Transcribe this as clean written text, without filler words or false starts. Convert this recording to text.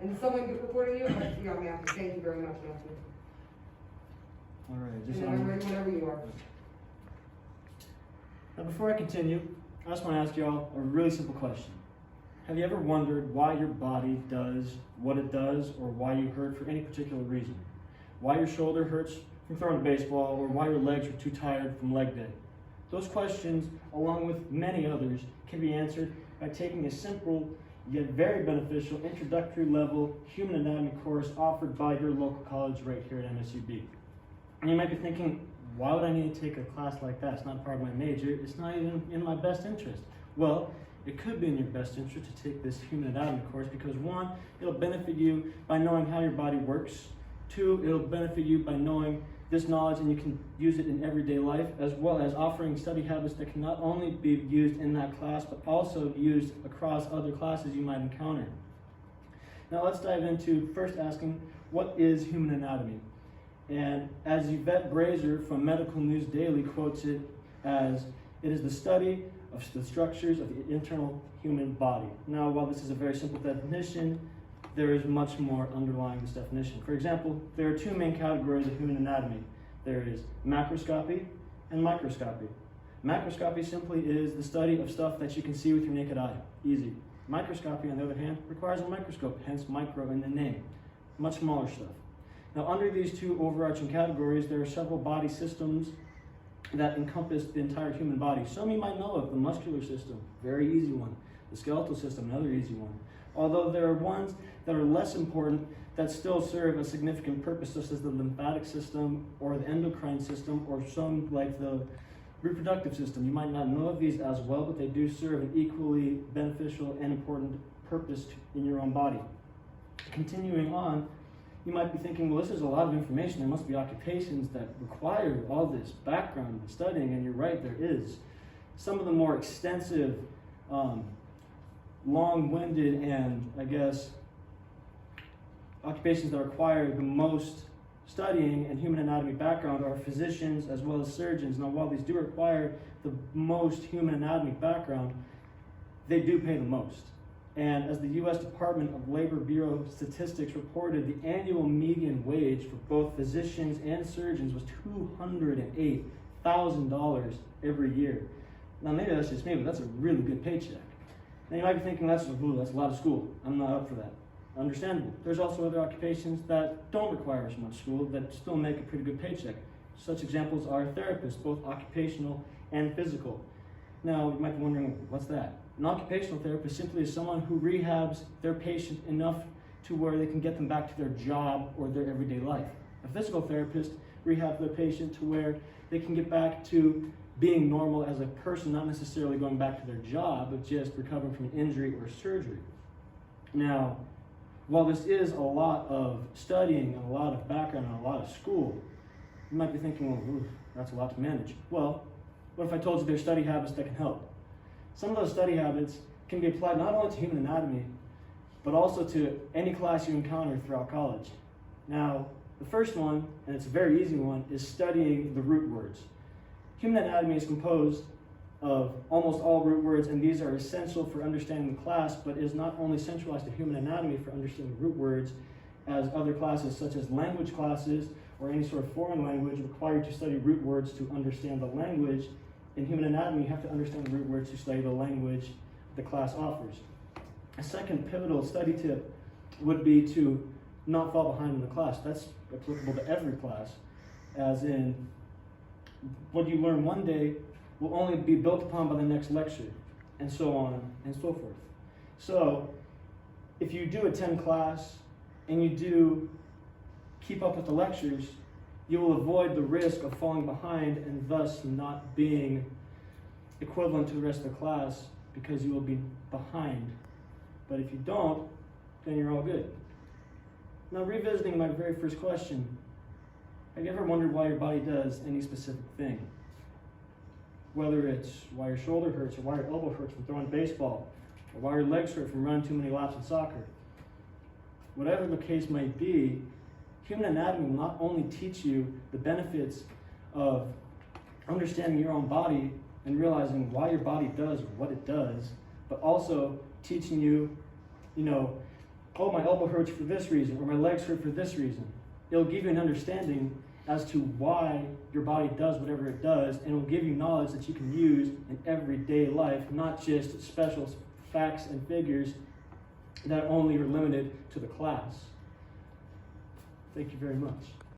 And is someone recording you? Yeah, Matthew. Thank you very much, Matthew. All right, And just then I'm ready whenever you are. Now, before I continue, I just want to ask you all a really simple question. Have you ever wondered why your body does what it does, or why you hurt for any particular reason? Why your shoulder hurts from throwing a baseball, or why your legs are too tired from leg day? Those questions, along with many others, can be answered by taking a simple yet very beneficial introductory level human anatomy course offered by your local college right here at MSUB. And you might be thinking, why would I need to take a class like that? It's not part of my major. It's not even in my best interest. Well, it could be in your best interest to take this human anatomy course because one, it'll benefit you by knowing how your body works. Two, it'll benefit you by knowing this knowledge and you can use it in everyday life, as well as offering study habits that can not only be used in that class, but also used across other classes you might encounter. Now let's dive into first asking, what is human anatomy? And as Yvette Brazier from Medical News Daily quotes it as, it is the study of the structures of the internal human body. Now, while this is a very simple definition, there is much more underlying this definition. For example, there are two main categories of human anatomy. There is macroscopy and microscopy. Macroscopy simply is the study of stuff that you can see with your naked eye. Easy. Microscopy, on the other hand, requires a microscope, hence micro in the name. Much smaller stuff. Now, under these two overarching categories, there are several body systems that encompass the entire human body. Some you might know of: the muscular system, very easy one. The skeletal system, another easy one. Although there are ones that are less important that still serve a significant purpose, such as the lymphatic system or the endocrine system, or some like the reproductive system. You might not know of these as well, but they do serve an equally beneficial and important purpose in your own body. Continuing on, you might be thinking, well, this is a lot of information. There must be occupations that require all this background and studying, and you're right, there is. Some of the more extensive, long-winded, and I guess occupations that require the most studying and human anatomy background are physicians as well as surgeons. Now, while these do require the most human anatomy background, they do pay the most. And as the U.S. Department of Labor Bureau Statistics reported, the annual median wage for both physicians and surgeons was $208,000 every year. Now, maybe that's just me, but that's a really good paycheck. Now, you might be thinking, that's a lot of school. I'm not up for that. Understandable. There's also other occupations that don't require as much school that still make a pretty good paycheck. Such examples are therapists, both occupational and physical. Now, you might be wondering, what's that? An occupational therapist simply is someone who rehabs their patient enough to where they can get them back to their job or their everyday life. A physical therapist rehabs their patient to where they can get back to being normal as a person, not necessarily going back to their job, but just recovering from an injury or surgery. Now, while this is a lot of studying and a lot of background and a lot of school, you might be thinking, well, ooh, that's a lot to manage. Well, what if I told you there's study habits that can help? Some of those study habits can be applied not only to human anatomy, but also to any class you encounter throughout college. Now, the first one, and it's a very easy one, is studying the root words. Human anatomy is composed of almost all root words, and these are essential for understanding the class, but is not only centralized to human anatomy for understanding root words, as other classes such as language classes or any sort of foreign language require you to study root words to understand the language. In human anatomy, you have to understand the root words to study the language the class offers. A second pivotal study tip would be to not fall behind in the class. That's applicable to every class, as in what you learn one day will only be built upon by the next lecture, and so on and so forth. So if you do attend class and you do keep up with the lectures, you will avoid the risk of falling behind and thus not being equivalent to the rest of the class because you will be behind. But if you don't, then you're all good. Now, revisiting my very first question, have you ever wondered why your body does any specific thing? Whether it's why your shoulder hurts, or why your elbow hurts from throwing a baseball, or why your legs hurt from running too many laps in soccer. Whatever the case might be, human anatomy will not only teach you the benefits of understanding your own body and realizing why your body does what it does, but also teaching you, oh, my elbow hurts for this reason, or my legs hurt for this reason. It'll give you an understanding as to why your body does whatever it does, and it will give you knowledge that you can use in everyday life, not just special facts and figures that only are limited to the class. Thank you very much.